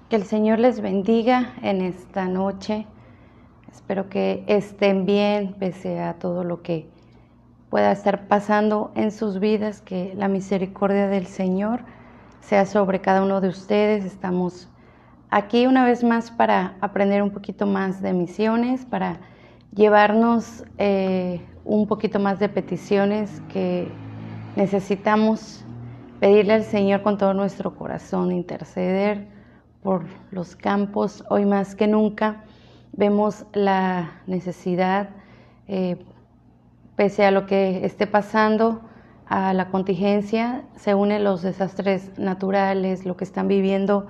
Que el Señor les bendiga en esta noche. Espero que estén bien pese a todo lo que pueda estar pasando en sus vidas, que la misericordia del Señor sea sobre cada uno de ustedes. Estamos aquí una vez más para aprender un poquito más de misiones, para llevarnos un poquito más de peticiones que necesitamos pedirle al Señor con todo nuestro corazón, interceder por los campos. Hoy más que nunca vemos la necesidad, pese a lo que esté pasando, a la contingencia, se unen los desastres naturales, lo que están viviendo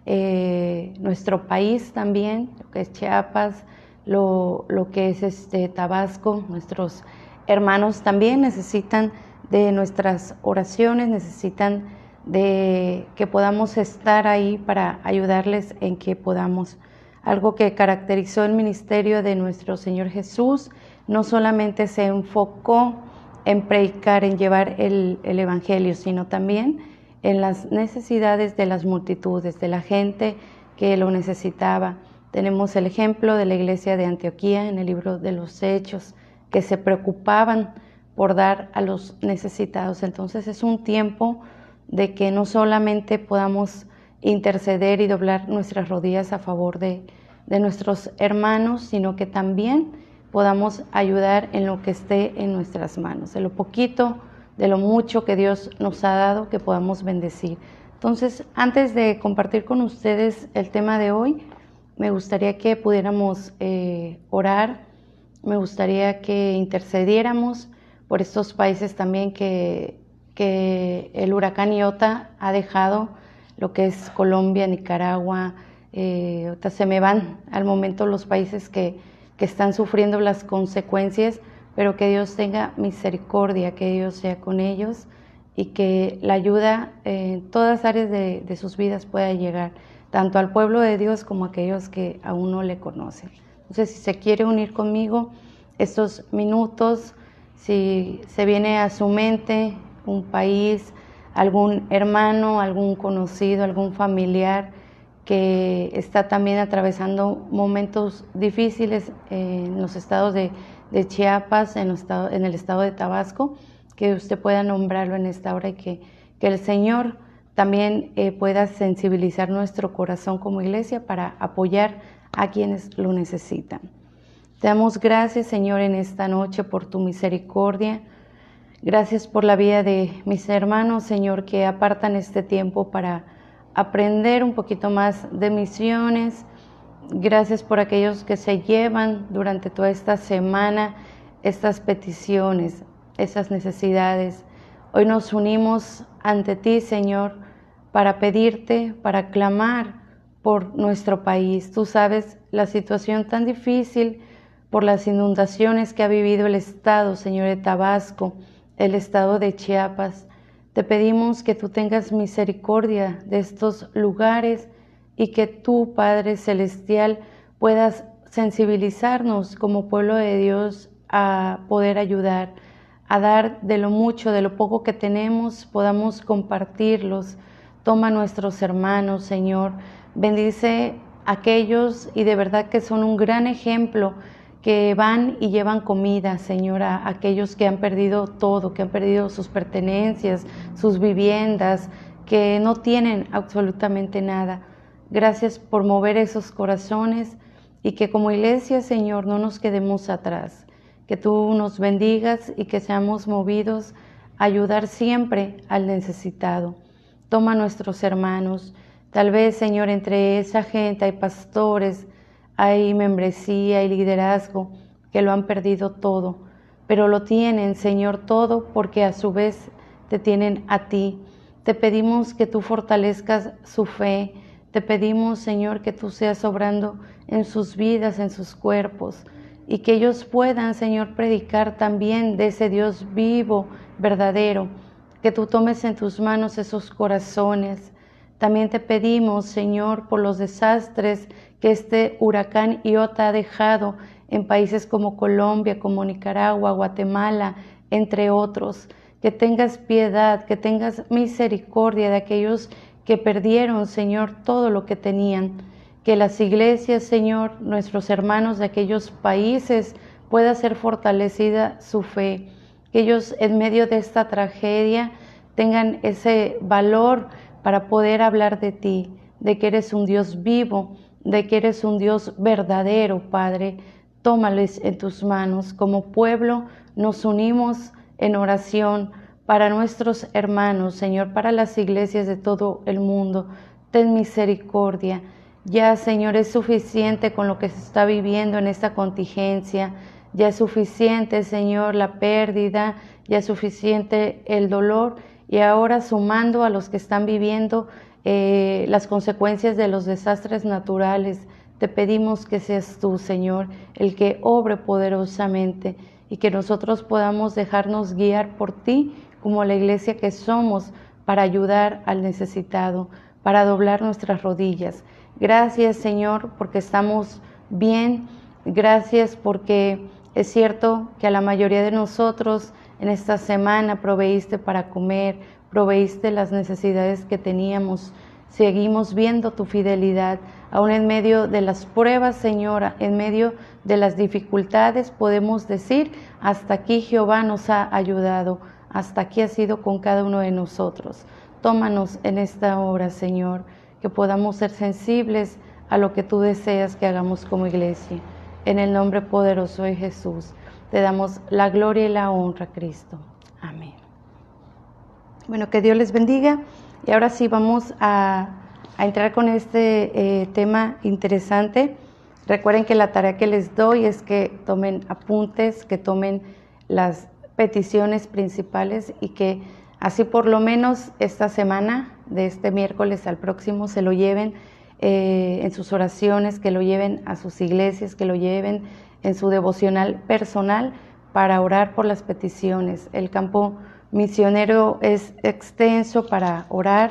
nuestro país también, lo que es Chiapas, lo que es Tabasco. Nuestros hermanos también necesitan de nuestras oraciones, necesitan de que podamos estar ahí para ayudarles en que podamos. Algo que caracterizó el ministerio de nuestro Señor Jesús, no solamente se enfocó en predicar, en llevar el Evangelio, sino también en las necesidades de las multitudes, de la gente que lo necesitaba. Tenemos el ejemplo de la iglesia de Antioquía en el libro de los Hechos, que se preocupaban por dar a los necesitados. Entonces es un tiempo de que no solamente podamos interceder y doblar nuestras rodillas a favor de nuestros hermanos, sino que también podamos ayudar en lo que esté en nuestras manos, de lo poquito, de lo mucho que Dios nos ha dado, que podamos bendecir. Entonces, antes de compartir con ustedes el tema de hoy, me gustaría que pudiéramos orar, me gustaría que intercediéramos por estos países también que el huracán Iota ha dejado, lo que es Colombia, Nicaragua. Ahorita se me van al momento los países que están sufriendo las consecuencias, pero que Dios tenga misericordia, que Dios sea con ellos y que la ayuda en todas las áreas de sus vidas pueda llegar, tanto al pueblo de Dios como a aquellos que aún no le conocen. Entonces, si se quiere unir conmigo estos minutos, si se viene a su mente un país, algún hermano, algún conocido, algún familiar que está también atravesando momentos difíciles en los estados de Chiapas, en el estado de Tabasco, que usted pueda nombrarlo en esta hora y que el Señor también pueda sensibilizar nuestro corazón como iglesia para apoyar a quienes lo necesitan. Te damos gracias, Señor, en esta noche por tu misericordia. Gracias por la vida de mis hermanos, Señor, que apartan este tiempo para aprender un poquito más de misiones. Gracias por aquellos que se llevan durante toda esta semana estas peticiones, esas necesidades. Hoy nos unimos ante ti, Señor, para pedirte, para clamar por nuestro país. Tú sabes la situación tan difícil por las inundaciones que ha vivido el estado, Señor, de Tabasco, el estado de Chiapas. Te pedimos que tú tengas misericordia de estos lugares y que tú, Padre Celestial, puedas sensibilizarnos como pueblo de Dios a poder ayudar, a dar de lo mucho, de lo poco que tenemos, podamos compartirlos. Toma a nuestros hermanos, Señor, bendice a aquellos y de verdad que son un gran ejemplo, que van y llevan comida, Señor, a aquellos que han perdido todo, que han perdido sus pertenencias, sus viviendas, que no tienen absolutamente nada. Gracias por mover esos corazones y que como iglesia, Señor, no nos quedemos atrás, que tú nos bendigas y que seamos movidos a ayudar siempre al necesitado. Toma a nuestros hermanos. Tal vez, Señor, entre esa gente hay pastores, hay membresía y liderazgo que lo han perdido todo, pero lo tienen, Señor, todo porque a su vez te tienen a ti. Te pedimos que tú fortalezcas su fe. Te pedimos, Señor, que tú seas obrando en sus vidas, en sus cuerpos, y que ellos puedan, Señor, predicar también de ese Dios vivo, verdadero, que tú tomes en tus manos esos corazones. También te pedimos, Señor, por los desastres que este huracán Iota ha dejado en países como Colombia, como Nicaragua, Guatemala, entre otros. Que tengas piedad, que tengas misericordia de aquellos que perdieron, Señor, todo lo que tenían. Que las iglesias, Señor, nuestros hermanos de aquellos países, pueda ser fortalecida su fe. Que ellos en medio de esta tragedia tengan ese valor para poder hablar de ti, de que eres un Dios vivo, de que eres un Dios verdadero, Padre. Tómales en tus manos. Como pueblo nos unimos en oración para nuestros hermanos, Señor, para las iglesias de todo el mundo. Ten misericordia. Ya, Señor, es suficiente con lo que se está viviendo en esta contingencia. Ya es suficiente, Señor, la pérdida, ya es suficiente el dolor. Y ahora, sumando a los que están viviendo las consecuencias de los desastres naturales, te pedimos que seas tú, Señor, el que obre poderosamente y que nosotros podamos dejarnos guiar por ti como la iglesia que somos, para ayudar al necesitado, para doblar nuestras rodillas. Gracias, Señor, porque estamos bien. Gracias porque es cierto que a la mayoría de nosotros en esta semana proveíste para comer, proveíste las necesidades que teníamos. Seguimos viendo tu fidelidad, aún en medio de las pruebas, Señora, en medio de las dificultades, podemos decir, hasta aquí Jehová nos ha ayudado, hasta aquí ha sido con cada uno de nosotros. Tómanos en esta hora, Señor, que podamos ser sensibles a lo que tú deseas que hagamos como iglesia. En el nombre poderoso de Jesús, te damos la gloria y la honra, Cristo. Amén. Bueno, que Dios les bendiga. Y ahora sí vamos a entrar con este tema interesante. Recuerden que la tarea que les doy es que tomen apuntes, que tomen las peticiones principales y que así por lo menos esta semana, de este miércoles al próximo, se lo lleven en sus oraciones, que lo lleven a sus iglesias, que lo lleven en su devocional personal para orar por las peticiones. El campo misionero es extenso para orar,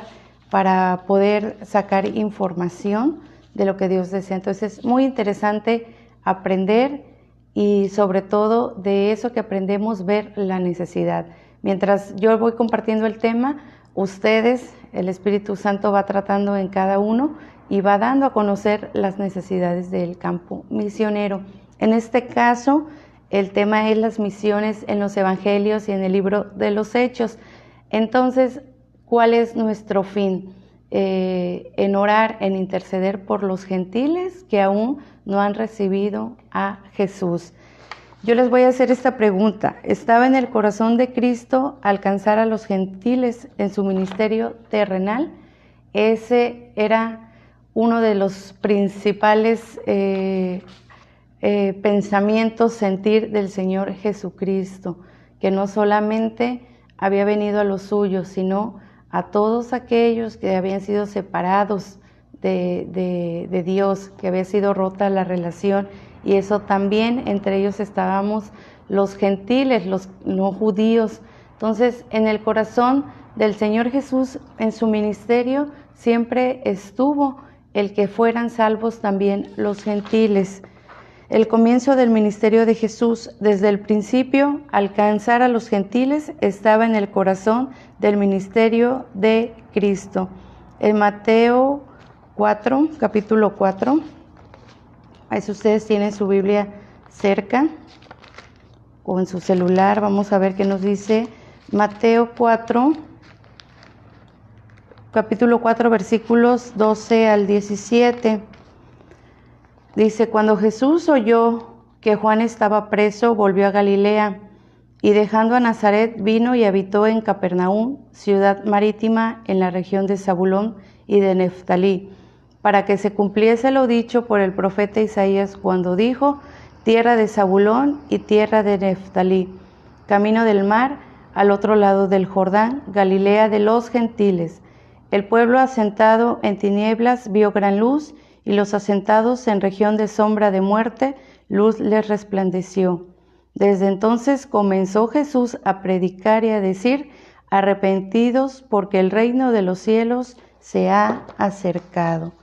para poder sacar información de lo que Dios desea. Entonces es muy interesante aprender y sobre todo de eso que aprendemos, ver la necesidad. Mientras yo voy compartiendo el tema, ustedes, el Espíritu Santo va tratando en cada uno y va dando a conocer las necesidades del campo misionero. En este caso, el tema es las misiones en los evangelios y en el libro de los Hechos. Entonces, ¿cuál es nuestro fin? En orar, en interceder por los gentiles que aún no han recibido a Jesús. Yo les voy a hacer esta pregunta. ¿Estaba en el corazón de Cristo alcanzar a los gentiles en su ministerio terrenal? Ese era uno de los principales pensamientos, sentir del Señor Jesucristo, que no solamente había venido a los suyos, sino a todos aquellos que habían sido separados de Dios, que había sido rota la relación, y eso también, entre ellos estábamos los gentiles, los no judíos. Entonces, en el corazón del Señor Jesús, en su ministerio, siempre estuvo el que fueran salvos también los gentiles. El comienzo del ministerio de Jesús, desde el principio, alcanzar a los gentiles, estaba en el corazón del ministerio de Cristo. En Mateo 4, capítulo 4, ahí si ustedes tienen su Biblia cerca o en su celular, vamos a ver qué nos dice Mateo 4, capítulo 4, versículos 12 al 17. Dice, cuando Jesús oyó que Juan estaba preso, volvió a Galilea, y dejando a Nazaret vino y habitó en Capernaum, ciudad marítima en la región de Zabulón y de Neftalí, para que se cumpliese lo dicho por el profeta Isaías cuando dijo, tierra de Zabulón y tierra de Neftalí, camino del mar, al otro lado del Jordán, Galilea de los gentiles. El pueblo asentado en tinieblas vio gran luz, y los asentados en región de sombra de muerte, luz les resplandeció. Desde entonces comenzó Jesús a predicar y a decir, arrepentidos porque el reino de los cielos se ha acercado.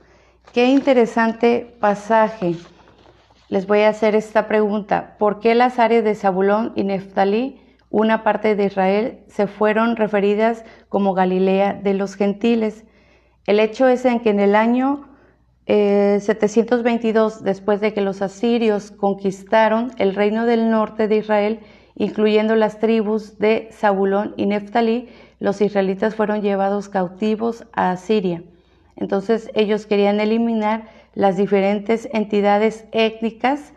Qué interesante pasaje. Les voy a hacer esta pregunta. ¿Por qué las áreas de Zabulón y Neftalí, una parte de Israel, se fueron referidas como Galilea de los gentiles? El hecho es en que en el año 722, después de que los asirios conquistaron el reino del norte de Israel, incluyendo las tribus de Zabulón y Neftalí, los israelitas fueron llevados cautivos a Asiria. Entonces ellos querían eliminar las diferentes entidades étnicas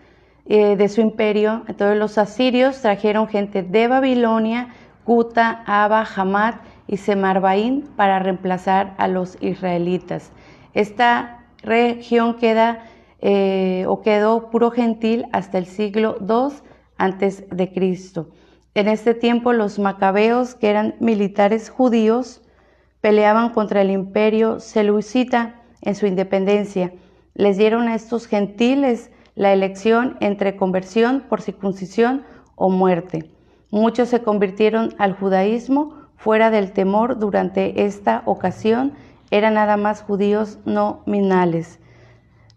de su imperio. Entonces los asirios trajeron gente de Babilonia, Cuta, Aba, Hamat y Semarbaín para reemplazar a los israelitas. Esta región quedó puro gentil hasta el siglo II antes de Cristo. En este tiempo los macabeos, que eran militares judíos, peleaban contra el imperio seleucida en su independencia. Les dieron a estos gentiles la elección entre conversión por circuncisión o muerte. Muchos se convirtieron al judaísmo fuera del temor. Durante esta ocasión eran nada más judíos nominales.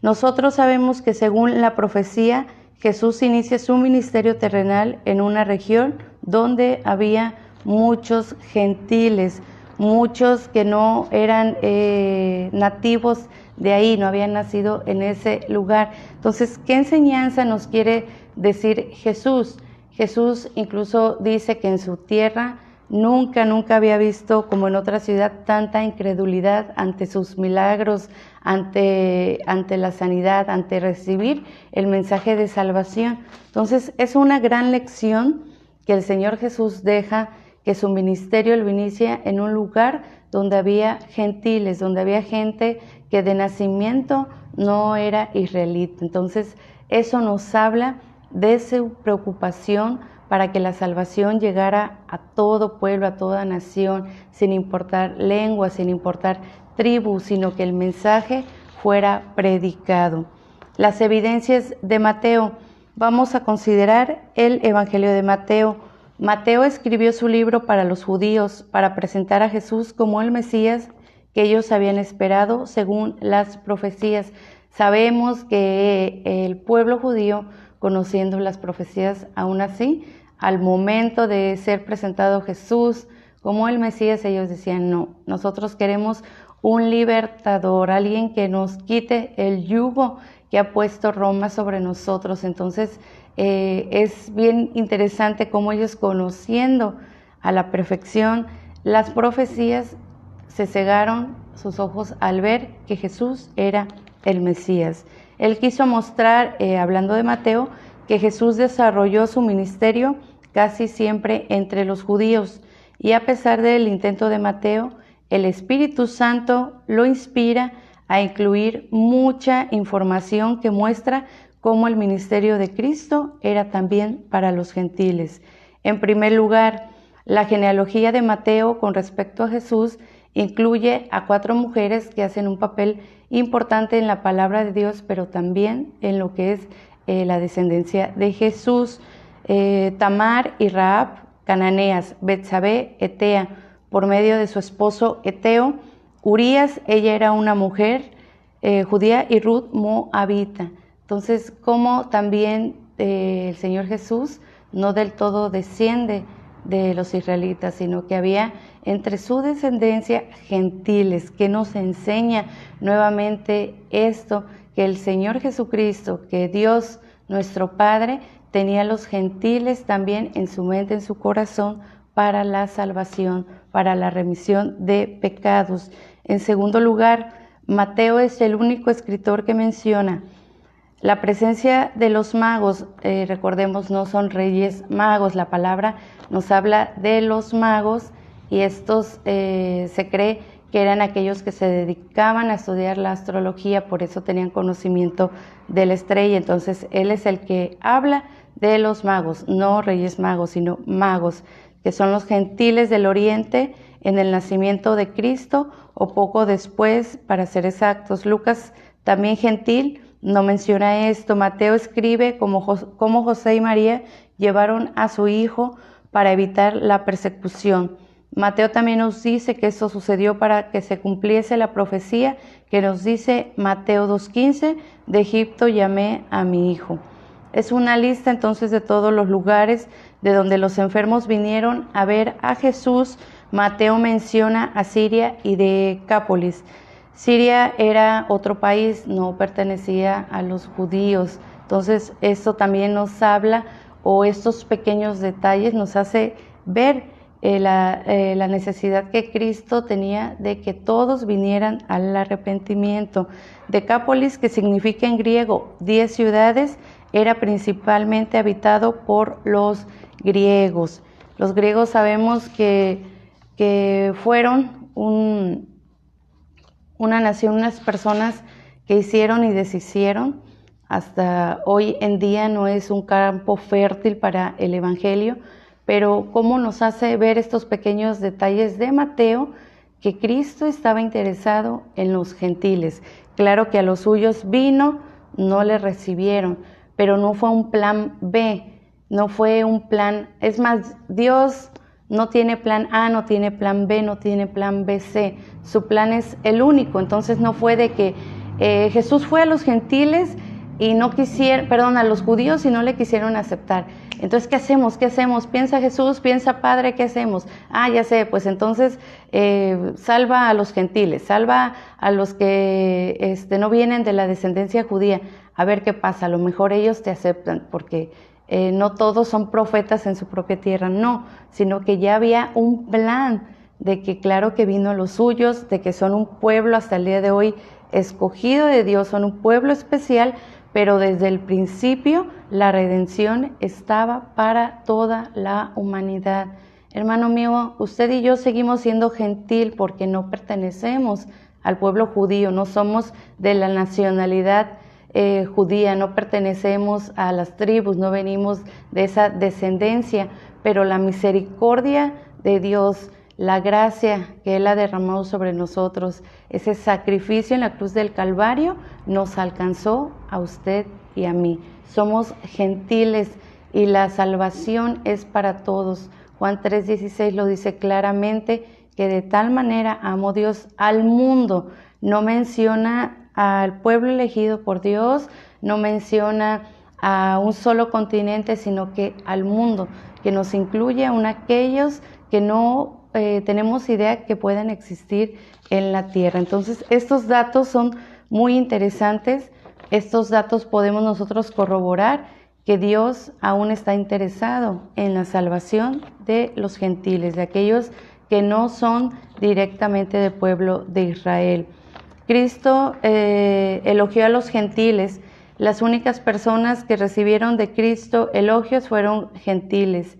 Nosotros sabemos que según la profecía, Jesús inicia su ministerio terrenal en una región donde había muchos gentiles, muchos que no eran nativos de ahí, no habían nacido en ese lugar. Entonces, ¿qué enseñanza nos quiere decir Jesús? Jesús incluso dice que en su tierra nunca había visto, como en otra ciudad, tanta incredulidad ante sus milagros, ante la sanidad, ante recibir el mensaje de salvación. Entonces es una gran lección que el Señor Jesús deja, que su ministerio lo inicia en un lugar donde había gentiles, donde había gente que de nacimiento no era israelita. Entonces eso nos habla de su preocupación para que la salvación llegara a todo pueblo, a toda nación, sin importar lengua, sin importar tribu, sino que el mensaje fuera predicado. Las evidencias de Mateo. Vamos a considerar el Evangelio de Mateo. Mateo escribió su libro para los judíos, para presentar a Jesús como el Mesías que ellos habían esperado según las profecías. Sabemos que el pueblo judío, conociendo las profecías, aún así, al momento de ser presentado Jesús como el Mesías, ellos decían: no, nosotros queremos un libertador, alguien que nos quite el yugo que ha puesto Roma sobre nosotros. Entonces es bien interesante cómo ellos, conociendo a la perfección las profecías, se cegaron sus ojos al ver que Jesús era el Mesías. Él quiso mostrar, hablando de Mateo, que Jesús desarrolló su ministerio casi siempre entre los judíos, y a pesar del intento de Mateo, el Espíritu Santo lo inspira a incluir mucha información que muestra cómo el ministerio de Cristo era también para los gentiles. En primer lugar, la genealogía de Mateo con respecto a Jesús incluye a 4 mujeres que hacen un papel importante en la palabra de Dios, pero también en lo que es la descendencia de Jesús. Tamar y Rahab, cananeas; Betsabé, etea, por medio de su esposo Eteo; Urías, ella era una mujer judía; y Ruth, moabita. Entonces, como también el Señor Jesús no del todo desciende de los israelitas, sino que había entre su descendencia gentiles, que nos enseña nuevamente esto, que el Señor Jesucristo, que Dios nuestro Padre, tenía a los gentiles también en su mente, en su corazón, para la salvación, para la remisión de pecados. En segundo lugar, Mateo es el único escritor que menciona la presencia de los magos. Recordemos, no son reyes magos, la palabra nos habla de los magos, y estos se cree que eran aquellos que se dedicaban a estudiar la astrología, por eso tenían conocimiento de la estrella. Entonces él es el que habla de los magos, no reyes magos, sino magos, que son los gentiles del oriente en el nacimiento de Cristo o poco después, para ser exactos. Lucas, también gentil, no menciona esto. Mateo escribe cómo José y María llevaron a su hijo para evitar la persecución. Mateo también nos dice que esto sucedió para que se cumpliese la profecía que nos dice Mateo 2:15: de Egipto llamé a mi hijo. Es una lista entonces de todos los lugares de donde los enfermos vinieron a ver a Jesús. Mateo menciona a Siria y Decápolis. Siria era otro país, no pertenecía a los judíos. Entonces, esto también nos habla, o estos pequeños detalles nos hace ver la necesidad que Cristo tenía de que todos vinieran al arrepentimiento. Decápolis, que significa en griego 10 ciudades, era principalmente habitado por los griegos. Los griegos sabemos que fueron una nación, unas personas que hicieron y deshicieron. Hasta hoy en día no es un campo fértil para el Evangelio, pero cómo nos hace ver estos pequeños detalles de Mateo, que Cristo estaba interesado en los gentiles. Claro que a los suyos vino, no le recibieron, pero no fue un plan B, no fue un plan, es más, Dios no tiene plan A, no tiene plan B, no tiene plan BC, su plan es el único. Entonces no fue de que Jesús fue a los gentiles y no quisieron, a los judíos y no le quisieron aceptar. Entonces, ¿qué hacemos? ¿Qué hacemos? Piensa Jesús, piensa Padre, ¿qué hacemos? Ya sé, pues entonces salva a los gentiles, salva a los que no vienen de la descendencia judía. A ver qué pasa, a lo mejor ellos te aceptan, porque no todos son profetas en su propia tierra, no, sino que ya había un plan de que claro que vino a los suyos, de que son un pueblo hasta el día de hoy escogido de Dios, son un pueblo especial, pero desde el principio la redención estaba para toda la humanidad. Hermano mío, usted y yo seguimos siendo gentil porque no pertenecemos al pueblo judío, no somos de la nacionalidad judía, no pertenecemos a las tribus, no venimos de esa descendencia, pero la misericordia de Dios, la gracia que Él ha derramado sobre nosotros, ese sacrificio en la cruz del Calvario, nos alcanzó a usted y a mí. Somos gentiles y la salvación es para todos. Juan 3:16 lo dice claramente, que de tal manera amó Dios al mundo. No menciona al pueblo elegido por Dios, no menciona a un solo continente, sino que al mundo, que nos incluye aún aquellos que no tenemos idea que puedan existir en la tierra. Entonces, estos datos son muy interesantes. Estos datos podemos nosotros corroborar que Dios aún está interesado en la salvación de los gentiles, de aquellos que no son directamente del pueblo de Israel. Cristo elogió a los gentiles. Las únicas personas que recibieron de Cristo elogios fueron gentiles.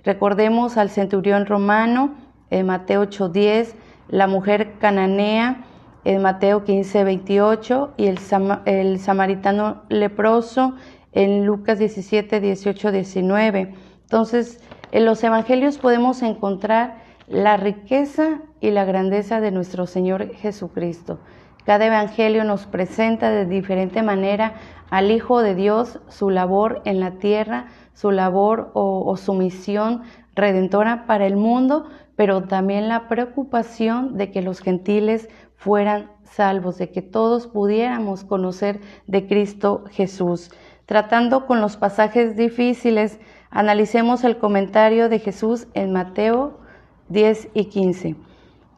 Recordemos al centurión romano, en Mateo 8:10, la mujer cananea, en Mateo 15:28, y el samaritano leproso, en Lucas 17:18-19. Entonces, en los evangelios podemos encontrar la riqueza y la grandeza de nuestro Señor Jesucristo. Cada evangelio nos presenta de diferente manera al Hijo de Dios, su labor en la tierra, su labor o su misión redentora para el mundo, pero también la preocupación de que los gentiles fueran salvos, de que todos pudiéramos conocer de Cristo Jesús. Tratando con los pasajes difíciles, analicemos el comentario de Jesús en Mateo 10 y 15.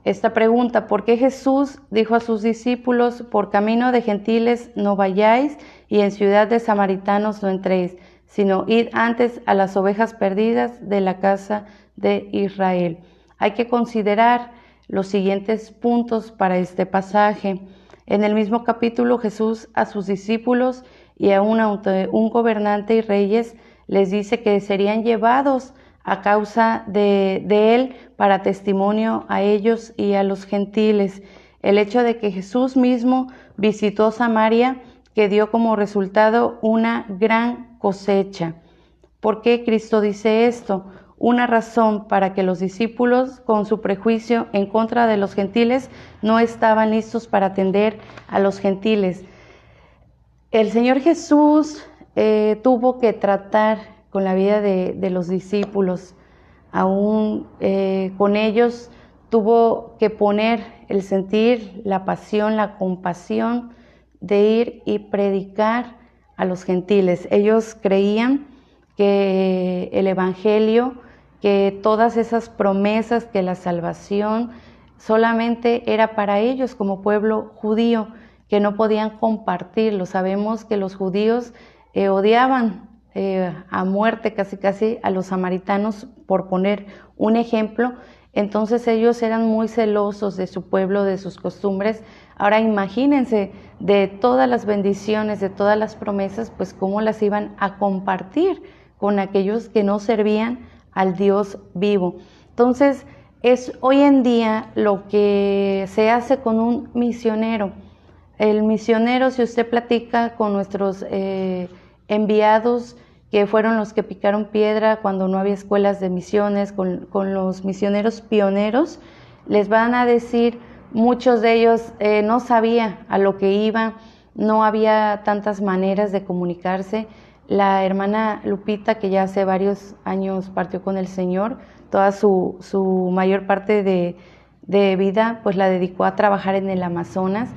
Esta pregunta, ¿por qué Jesús dijo a sus discípulos, por camino de gentiles no vayáis y en ciudad de samaritanos no entréis, sino id antes a las ovejas perdidas de la casa de Israel? Hay que considerar los siguientes puntos para este pasaje. En el mismo capítulo, Jesús a sus discípulos y a un gobernante y reyes les dice que serían llevados a causa de él para testimonio a ellos y a los gentiles. El hecho de que Jesús mismo visitó Samaria, que dio como resultado una gran cosecha. ¿Por qué Cristo dice esto? Una razón para que los discípulos, con su prejuicio en contra de los gentiles, no estaban listos para atender a los gentiles. El Señor Jesús tuvo que tratar con la vida de los discípulos. Aún con ellos tuvo que poner el sentir, la pasión, la compasión de ir y predicar a los gentiles. Ellos creían que el Evangelio, que todas esas promesas, que la salvación solamente era para ellos como pueblo judío, que no podían compartirlo. Sabemos que los judíos odiaban a muerte casi a los samaritanos, por poner un ejemplo. Entonces ellos eran muy celosos de su pueblo, de sus costumbres. Ahora imagínense, de todas las bendiciones, de todas las promesas, pues cómo las iban a compartir con aquellos que no servían al Dios vivo. Entonces es hoy en día lo que se hace con un misionero. El misionero, si usted platica con nuestros enviados, que fueron los que picaron piedra cuando no había escuelas de misiones, con los misioneros pioneros, les van a decir, muchos de ellos no sabía a lo que iba, no había tantas maneras de comunicarse. La hermana Lupita, que ya hace varios años partió con el Señor, toda su mayor parte de vida pues la dedicó a trabajar en el Amazonas.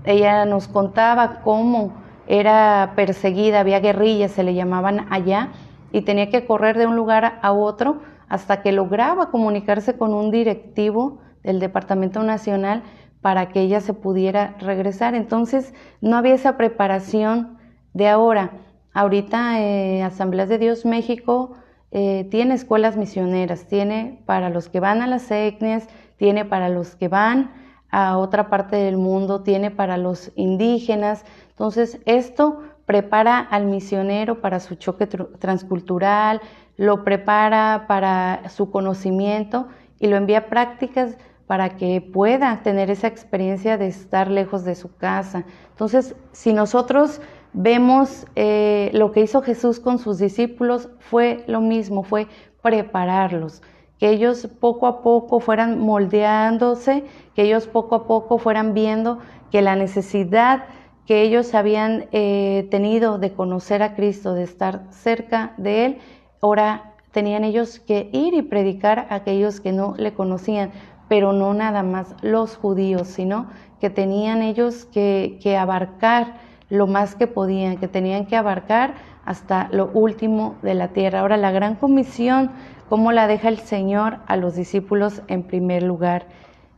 Ella nos contaba cómo era perseguida, había guerrillas, se le llamaban allá, y tenía que correr de un lugar a otro hasta que lograba comunicarse con un directivo del Departamento Nacional para que ella se pudiera regresar. Entonces no había esa preparación de ahora. Ahorita Asambleas de Dios México tiene escuelas misioneras, tiene para los que van a las etnias, tiene para los que van a otra parte del mundo, tiene para los indígenas. Entonces esto prepara al misionero para su choque transcultural, lo prepara para su conocimiento y lo envía a prácticas para que pueda tener esa experiencia de estar lejos de su casa. Entonces, si nosotros vemos lo que hizo Jesús con sus discípulos, fue lo mismo, fue prepararlos, que ellos poco a poco fueran moldeándose, que ellos poco a poco fueran viendo que la necesidad que ellos habían tenido de conocer a Cristo, de estar cerca de Él, ahora tenían ellos que ir y predicar a aquellos que no le conocían, pero no nada más los judíos, sino que tenían ellos que abarcar lo más que podían, que tenían que abarcar hasta lo último de la tierra. Ahora, la gran comisión, ¿cómo la deja el Señor a los discípulos? En primer lugar,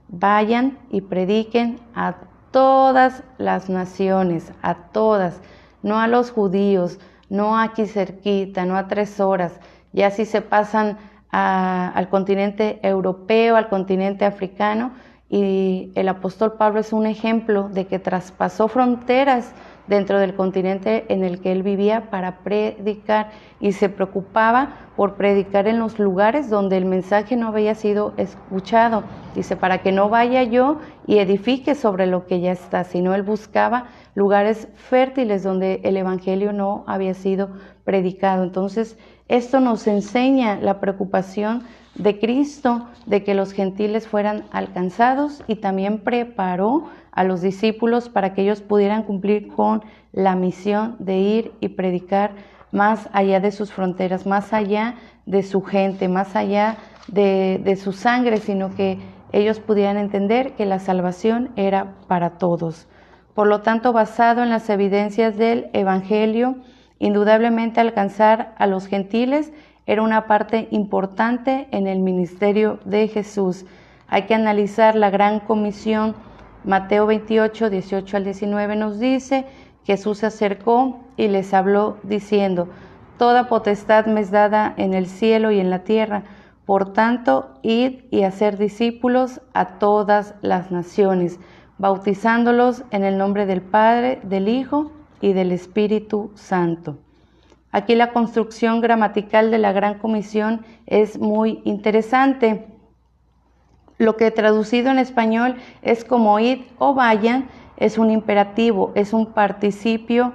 vayan y prediquen a todas las naciones, a todas, no a los judíos, no aquí cerquita, no a 3 horas. Ya si se pasan al continente europeo, al continente africano, y el apóstol Pablo es un ejemplo de que traspasó fronteras dentro del continente en el que él vivía para predicar, y se preocupaba por predicar en los lugares donde el mensaje no había sido escuchado. Dice, para que no vaya yo y edifique sobre lo que ya está, sino él buscaba lugares fértiles donde el evangelio no había sido predicado. Entonces, esto nos enseña la preocupación de Cristo de que los gentiles fueran alcanzados, y también preparó a los discípulos para que ellos pudieran cumplir con la misión de ir y predicar más allá de sus fronteras, más allá de su gente, más allá de su sangre, sino que ellos pudieran entender que la salvación era para todos. Por lo tanto, basado en las evidencias del Evangelio, indudablemente alcanzar a los gentiles era una parte importante en el ministerio de Jesús. Hay que analizar la gran comisión. Mateo 28, 18 al 19 nos dice: Jesús se acercó y les habló diciendo: toda potestad me es dada en el cielo y en la tierra. Por tanto, id y hacer discípulos a todas las naciones, bautizándolos en el nombre del Padre, del Hijo y del Espíritu Santo. Aquí la construcción gramatical de la Gran Comisión es muy interesante. Lo que traducido en español es como id o vayan, es un imperativo, es un participio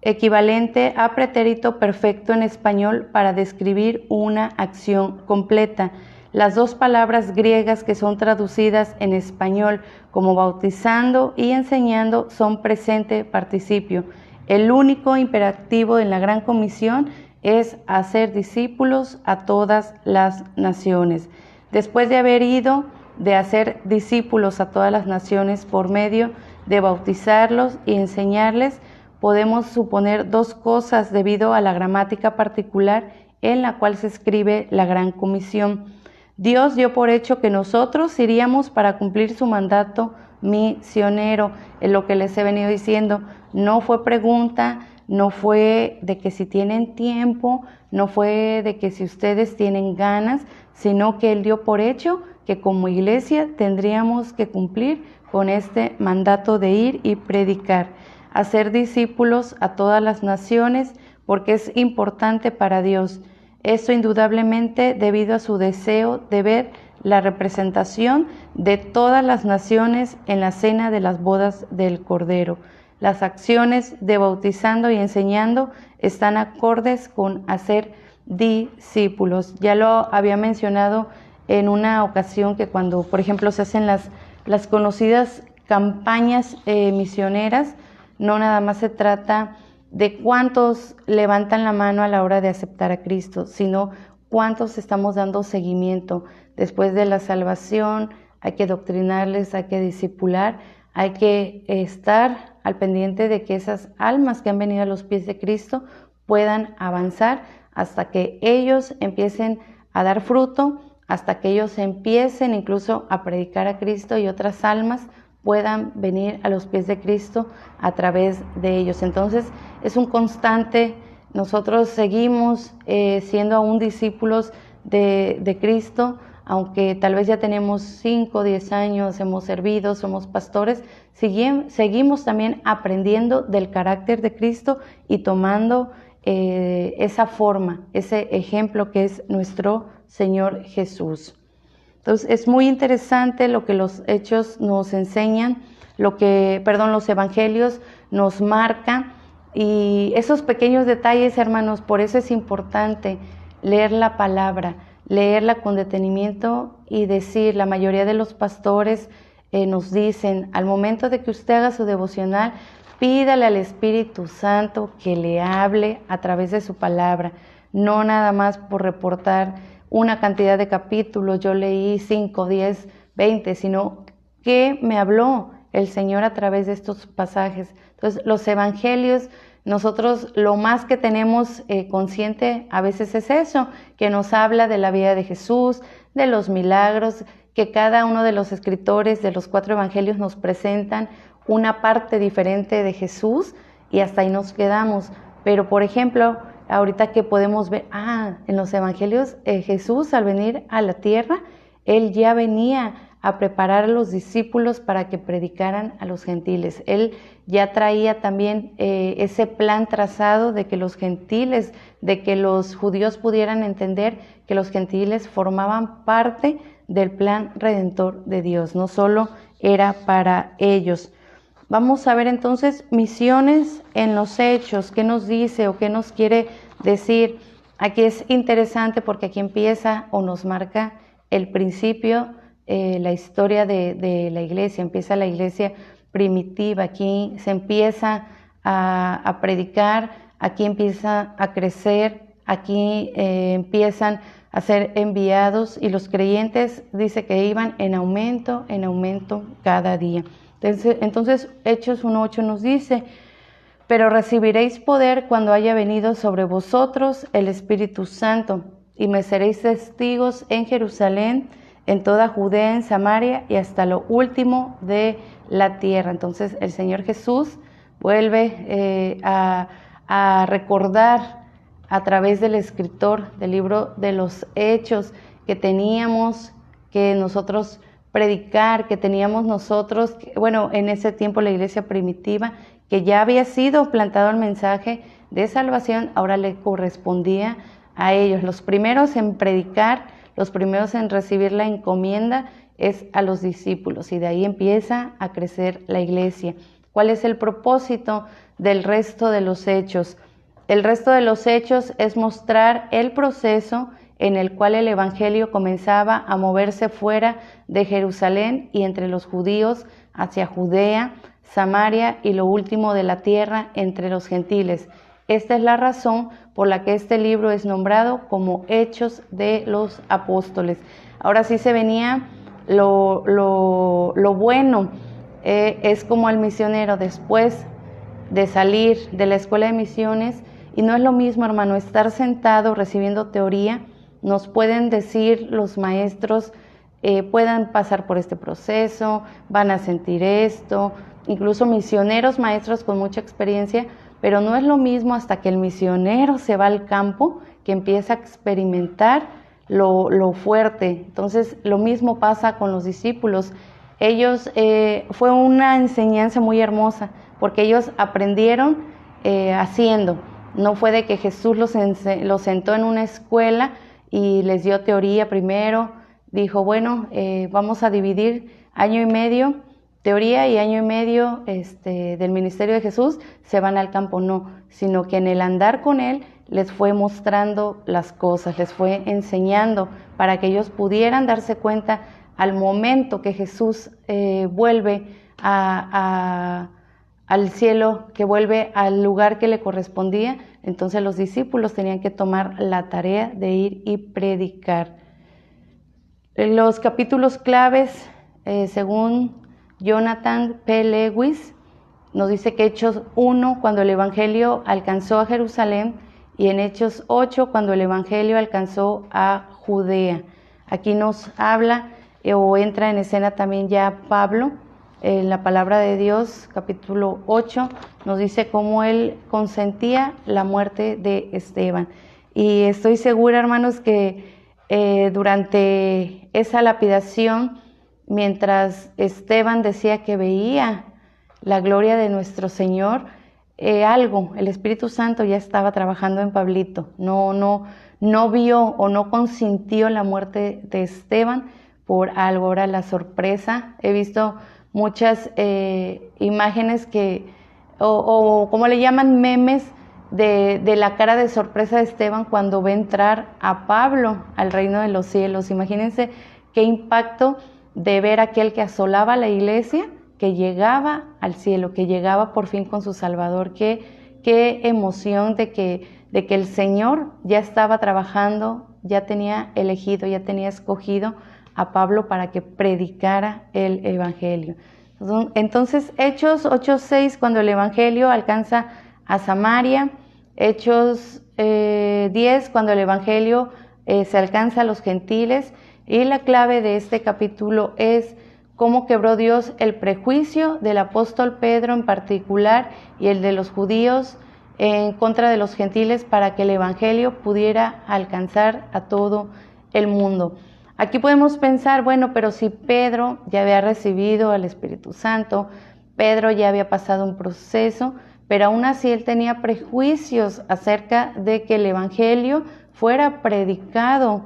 equivalente a pretérito perfecto en español para describir una acción completa. Las dos palabras griegas que son traducidas en español como bautizando y enseñando son presente participio. El único imperativo en la Gran Comisión es hacer discípulos a todas las naciones. Después de haber ido, de hacer discípulos a todas las naciones por medio de bautizarlos y enseñarles, podemos suponer dos cosas debido a la gramática particular en la cual se escribe la Gran Comisión. Dios dio por hecho que nosotros iríamos para cumplir su mandato misionero. Es lo que les he venido diciendo. No fue pregunta, no fue de que si tienen tiempo, no fue de que si ustedes tienen ganas, sino que Él dio por hecho que como iglesia tendríamos que cumplir con este mandato de ir y predicar, hacer discípulos a todas las naciones, porque es importante para Dios. Esto indudablemente debido a su deseo de ver la representación de todas las naciones en la cena de las bodas del Cordero. Las acciones de bautizando y enseñando están acordes con hacer discípulos. Ya lo había mencionado en una ocasión que cuando, por ejemplo, se hacen las conocidas campañas misioneras, no nada más se trata de cuántos levantan la mano a la hora de aceptar a Cristo, sino cuántos estamos dando seguimiento. Después de la salvación hay que doctrinarles, hay que discipular, hay que estar al pendiente de que esas almas que han venido a los pies de Cristo puedan avanzar hasta que ellos empiecen a dar fruto, hasta que ellos empiecen incluso a predicar a Cristo y otras almas puedan venir a los pies de Cristo a través de ellos. Entonces es un constante, nosotros seguimos siendo aún discípulos de Cristo, aunque tal vez ya tenemos 5 o 10 años, hemos servido, somos pastores, seguimos también aprendiendo del carácter de Cristo y tomando esa forma, ese ejemplo que es nuestro Señor Jesús. Entonces es muy interesante lo que los hechos nos enseñan, los evangelios nos marcan, y esos pequeños detalles, hermanos, por eso es importante leer la palabra, leerla con detenimiento y decir. La mayoría de los pastores nos dicen, al momento de que usted haga su devocional, pídale al Espíritu Santo que le hable a través de su palabra, no nada más por reportar una cantidad de capítulos, yo leí 5, 10, 20, sino que me habló el Señor a través de estos pasajes. Entonces, los evangelios, nosotros lo más que tenemos consciente a veces es eso, que nos habla de la vida de Jesús, de los milagros, que cada uno de los escritores de los 4 evangelios nos presentan una parte diferente de Jesús y hasta ahí nos quedamos. Pero, por ejemplo, ahorita que podemos ver, en los evangelios Jesús al venir a la tierra, Él ya venía a preparar a los discípulos para que predicaran a los gentiles. Él ya traía también ese plan trazado de que los gentiles, de que los judíos pudieran entender que los gentiles formaban parte del plan redentor de Dios, no solo era para ellos. Vamos a ver entonces misiones en los hechos, qué nos dice o qué nos quiere decir. Aquí es interesante porque aquí empieza o nos marca el principio, la historia de la iglesia, empieza la iglesia primitiva, aquí se empieza a predicar, aquí empieza a crecer, aquí empiezan a ser enviados y los creyentes dice que iban en aumento cada día. Entonces Hechos 1:8 nos dice, pero recibiréis poder cuando haya venido sobre vosotros el Espíritu Santo, y me seréis testigos en Jerusalén, en toda Judea, en Samaria y hasta lo último de la tierra. Entonces el Señor Jesús vuelve a recordar a través del escritor del libro de los Hechos que teníamos que nosotros predicar, que teníamos nosotros, en ese tiempo la iglesia primitiva, que ya había sido plantado el mensaje de salvación, ahora le correspondía a ellos. Los primeros en predicar, los primeros en recibir la encomienda es a los discípulos, y de ahí empieza a crecer la iglesia. ¿Cuál es el propósito del resto de los hechos? El resto de los hechos es mostrar el proceso en el cual el evangelio comenzaba a moverse fuera de Jerusalén y entre los judíos hacia Judea, Samaria y lo último de la tierra entre los gentiles. Esta es la razón por la que este libro es nombrado como Hechos de los Apóstoles. Ahora sí se venía lo bueno, es como el misionero después de salir de la escuela de misiones, y no es lo mismo, hermano, estar sentado recibiendo teoría nos pueden decir los maestros, puedan pasar por este proceso, van a sentir esto, incluso misioneros, maestros con mucha experiencia, pero no es lo mismo hasta que el misionero se va al campo, que empieza a experimentar lo fuerte. Entonces, lo mismo pasa con los discípulos. Ellos, fue una enseñanza muy hermosa, porque ellos aprendieron haciendo. No fue de que Jesús los sentó en una escuela y les dio teoría primero. Dijo, bueno, vamos a dividir año y medio teoría y año y medio del ministerio de Jesús, se van al campo. No, sino que en el andar con Él les fue mostrando las cosas, les fue enseñando para que ellos pudieran darse cuenta al momento que Jesús vuelve al cielo, que vuelve al lugar que le correspondía. Entonces los discípulos tenían que tomar la tarea de ir y predicar. Los capítulos claves, según Jonathan P. Lewis, nos dice que Hechos 1, cuando el Evangelio alcanzó a Jerusalén, y en Hechos 8, cuando el Evangelio alcanzó a Judea. Aquí nos habla o entra en escena también ya Pablo. En la palabra de Dios, capítulo 8, nos dice cómo él consentía la muerte de Esteban. Y estoy segura, hermanos, que durante esa lapidación, mientras Esteban decía que veía la gloria de nuestro Señor, el Espíritu Santo ya estaba trabajando en Pablito. No vio o no consintió la muerte de Esteban por algo. Ahora la sorpresa, he visto muchas imágenes o como le llaman, memes de la cara de sorpresa de Esteban cuando ve entrar a Pablo al reino de los cielos. Imagínense qué impacto de ver a aquel que asolaba la iglesia, que llegaba al cielo, que llegaba por fin con su Salvador. Qué emoción de que el Señor ya estaba trabajando, ya tenía elegido, ya tenía escogido a Pablo para que predicara el Evangelio. Entonces, Hechos 8:6, cuando el Evangelio alcanza a Samaria. Hechos 10, cuando el Evangelio se alcanza a los gentiles. Y la clave de este capítulo es cómo quebró Dios el prejuicio del apóstol Pedro en particular y el de los judíos en contra de los gentiles para que el Evangelio pudiera alcanzar a todo el mundo. Aquí podemos pensar, bueno, pero si Pedro ya había recibido al Espíritu Santo, Pedro ya había pasado un proceso, pero aún así él tenía prejuicios acerca de que el Evangelio fuera predicado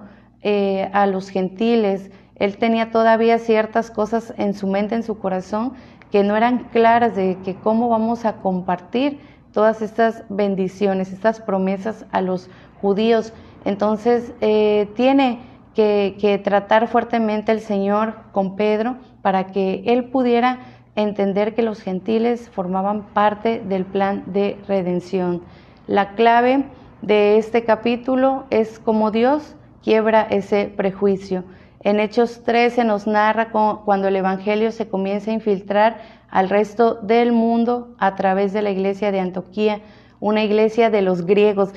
a los gentiles. Él tenía todavía ciertas cosas en su mente, en su corazón, que no eran claras de que cómo vamos a compartir todas estas bendiciones, estas promesas a los judíos. Entonces tiene que tratar fuertemente el Señor con Pedro para que él pudiera entender que los gentiles formaban parte del plan de redención. La clave de este capítulo es cómo Dios quiebra ese prejuicio. En Hechos 13 nos narra cuando el Evangelio se comienza a infiltrar al resto del mundo a través de la iglesia de Antioquía, una iglesia de los griegos.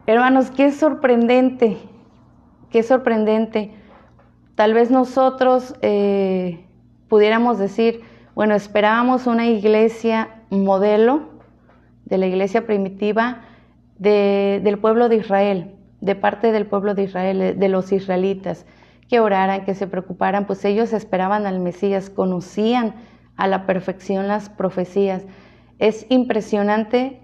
Hermanos, qué sorprendente, qué sorprendente. Tal vez nosotros pudiéramos decir, bueno, esperábamos una iglesia modelo de la iglesia primitiva del pueblo de Israel, de parte del pueblo de Israel, de los israelitas, que oraran, que se preocuparan, pues ellos esperaban al Mesías, conocían a la perfección las profecías. Es impresionante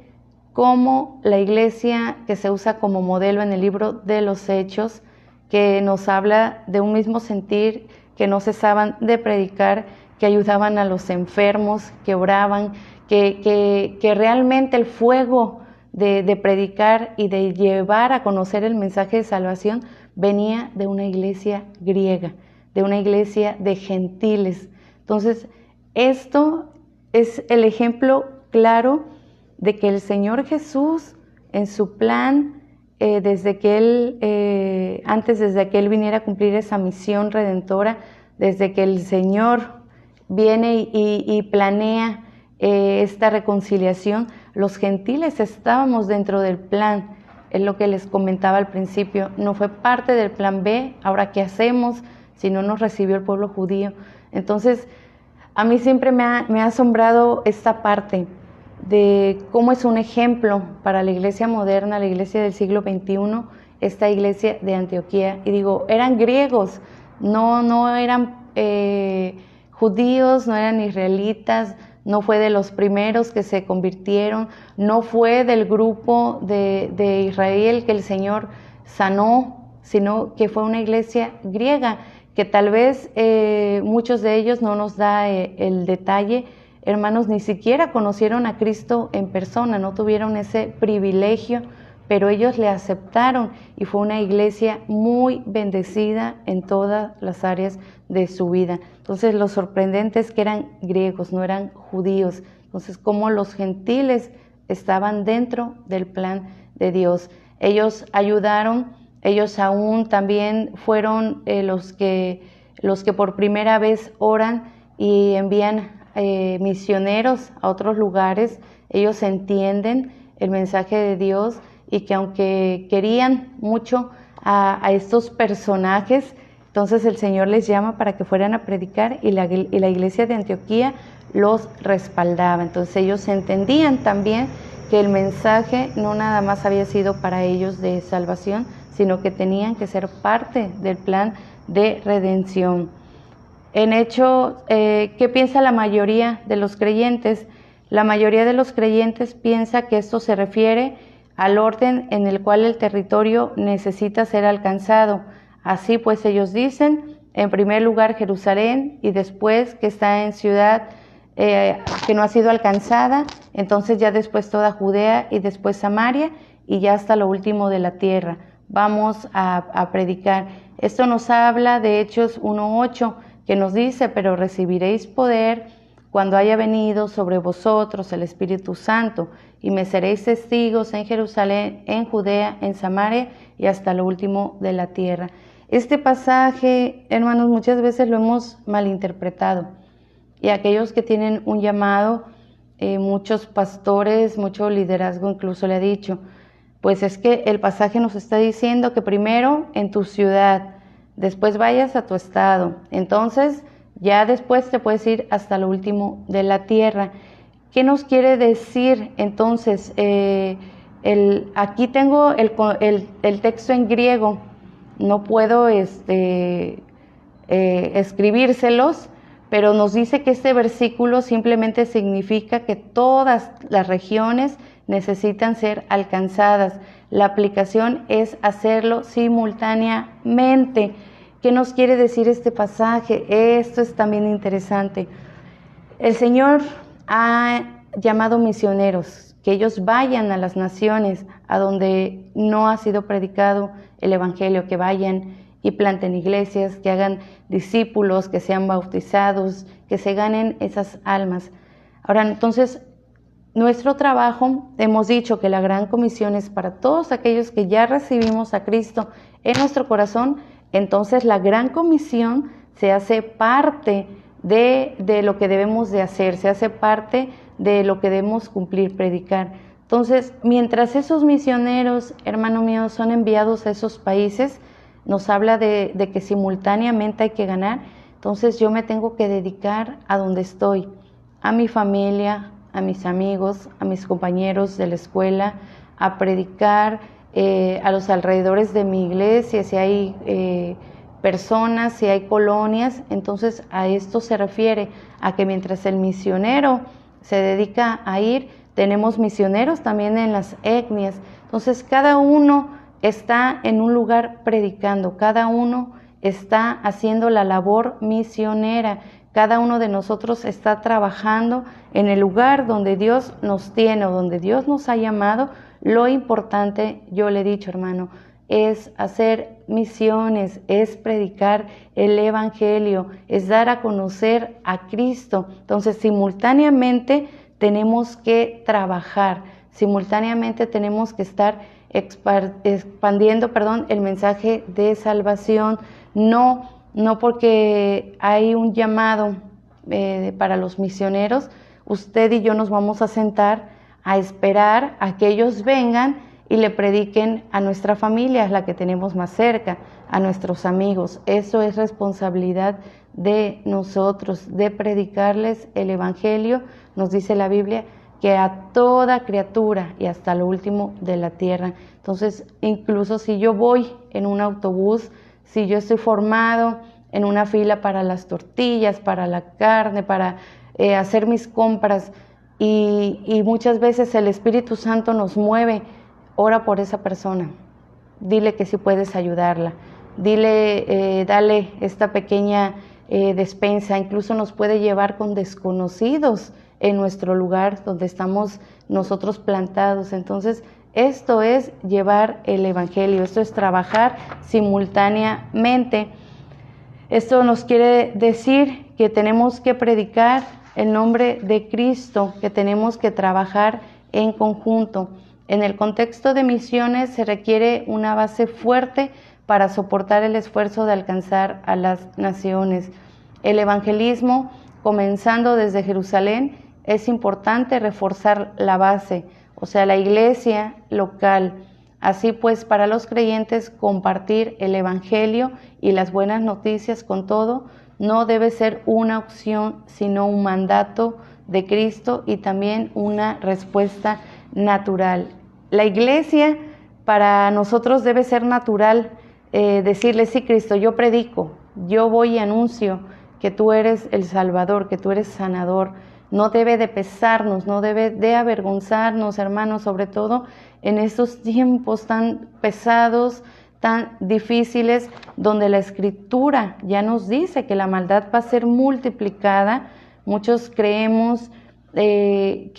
cómo la iglesia que se usa como modelo en el libro de los Hechos, que nos habla de un mismo sentir, que no cesaban de predicar, que ayudaban a los enfermos, que oraban, que realmente el fuego de predicar y de llevar a conocer el mensaje de salvación venía de una iglesia griega, de una iglesia de gentiles. Entonces, esto es el ejemplo claro de que el Señor Jesús, en su plan, desde que Él viniera a cumplir esa misión redentora, desde que el Señor viene y planea esta reconciliación, los gentiles estábamos dentro del plan. es lo que les comentaba al principio, no fue parte del plan B, ahora qué hacemos si no nos recibió el pueblo judío. Entonces, a mí siempre me ha asombrado esta parte de cómo es un ejemplo para la iglesia moderna, la iglesia del siglo XXI, esta iglesia de Antioquía. Y digo, eran griegos, no eran judíos, no eran israelitas, no fue de los primeros que se convirtieron, no fue del grupo de Israel que el Señor sanó, sino que fue una iglesia griega, que tal vez muchos de ellos no nos da el detalle. Hermanos, ni siquiera conocieron a Cristo en persona, no tuvieron ese privilegio, pero ellos le aceptaron y fue una iglesia muy bendecida en todas las áreas de su vida. Entonces, lo sorprendente es que eran griegos, no eran judíos. Entonces, como los gentiles estaban dentro del plan de Dios. Ellos ayudaron, ellos aún también fueron los que por primera vez oran y envían misioneros a otros lugares. Ellos entienden el mensaje de Dios y que aunque querían mucho a estos personajes, entonces el Señor les llama para que fueran a predicar y la iglesia de Antioquía los respaldaba. Entonces ellos entendían también que el mensaje no nada más había sido para ellos de salvación, sino que tenían que ser parte del plan de redención. En hecho, ¿qué piensa la mayoría de los creyentes? La mayoría de los creyentes piensa que esto se refiere al orden en el cual el territorio necesita ser alcanzado. Así pues ellos dicen, en primer lugar Jerusalén, y después que está en ciudad que no ha sido alcanzada, entonces ya después toda Judea y después Samaria y ya hasta lo último de la tierra. Vamos a predicar. Esto nos habla de Hechos 1:8, que nos dice, pero recibiréis poder cuando haya venido sobre vosotros el Espíritu Santo, y me seréis testigos en Jerusalén, en Judea, en Samaria y hasta lo último de la tierra. Este pasaje, hermanos, muchas veces lo hemos malinterpretado, y aquellos que tienen un llamado, muchos pastores, mucho liderazgo incluso le ha dicho, pues es que el pasaje nos está diciendo que primero en tu ciudad, después vayas a tu estado, entonces ya después te puedes ir hasta lo último de la tierra. ¿Qué nos quiere decir entonces? Aquí tengo el texto en griego, no puedo escribírselos, pero nos dice que este versículo simplemente significa que todas las regiones necesitan ser alcanzadas. La aplicación es hacerlo simultáneamente. ¿Qué nos quiere decir este pasaje? Esto es también interesante. El Señor ha llamado misioneros, que ellos vayan a las naciones a donde no ha sido predicado el Evangelio, que vayan y planten iglesias, que hagan discípulos, que sean bautizados, que se ganen esas almas. Ahora, entonces, nuestro trabajo, hemos dicho que la gran comisión es para todos aquellos que ya recibimos a Cristo en nuestro corazón. Entonces la gran comisión se hace parte de lo que debemos de hacer, se hace parte de lo que debemos cumplir, predicar. Entonces, mientras esos misioneros, hermano mío, son enviados a esos países, nos habla de que simultáneamente hay que ganar. Entonces yo me tengo que dedicar a donde estoy, a mi familia, a mis amigos, a mis compañeros de la escuela, a predicar a los alrededores de mi iglesia, si hay personas, si hay colonias. Entonces a esto se refiere, a que mientras el misionero se dedica a ir, tenemos misioneros también en las etnias. Entonces cada uno está en un lugar predicando, cada uno está haciendo la labor misionera, cada uno de nosotros está trabajando en el lugar donde Dios nos tiene o donde Dios nos ha llamado. Lo importante, yo le he dicho, hermano, es hacer misiones, es predicar el Evangelio, es dar a conocer a Cristo. Entonces, simultáneamente tenemos que trabajar, simultáneamente tenemos que estar expandiendo, el mensaje de salvación, no porque hay un llamado para los misioneros, usted y yo nos vamos a sentar a esperar a que ellos vengan y le prediquen a nuestra familia, la que tenemos más cerca, a nuestros amigos. Eso es responsabilidad de nosotros, de predicarles el Evangelio. Nos dice la Biblia que a toda criatura y hasta lo último de la tierra. Entonces, incluso si yo voy en un autobús, si yo estoy formado en una fila para las tortillas, para la carne, para hacer mis compras, y muchas veces el Espíritu Santo nos mueve, ora por esa persona, dile que si puedes ayudarla, dile, dale esta pequeña despensa, incluso nos puede llevar con desconocidos en nuestro lugar donde estamos nosotros plantados. Entonces, esto es llevar el Evangelio, esto es trabajar simultáneamente. Esto nos quiere decir que tenemos que predicar el nombre de Cristo, que tenemos que trabajar en conjunto. En el contexto de misiones se requiere una base fuerte para soportar el esfuerzo de alcanzar a las naciones. El evangelismo, comenzando desde Jerusalén, es importante reforzar la base, o sea, la iglesia local. Así pues, para los creyentes, compartir el evangelio y las buenas noticias con todo no debe ser una opción, sino un mandato de Cristo y también una respuesta natural. La iglesia para nosotros debe ser natural, decirle, sí, Cristo, yo predico, yo voy y anuncio que tú eres el Salvador, que tú eres sanador. No debe de pesarnos, no debe de avergonzarnos, hermanos, sobre todo en estos tiempos tan pesados, tan difíciles, donde la Escritura ya nos dice que la maldad va a ser multiplicada. Muchos creemos que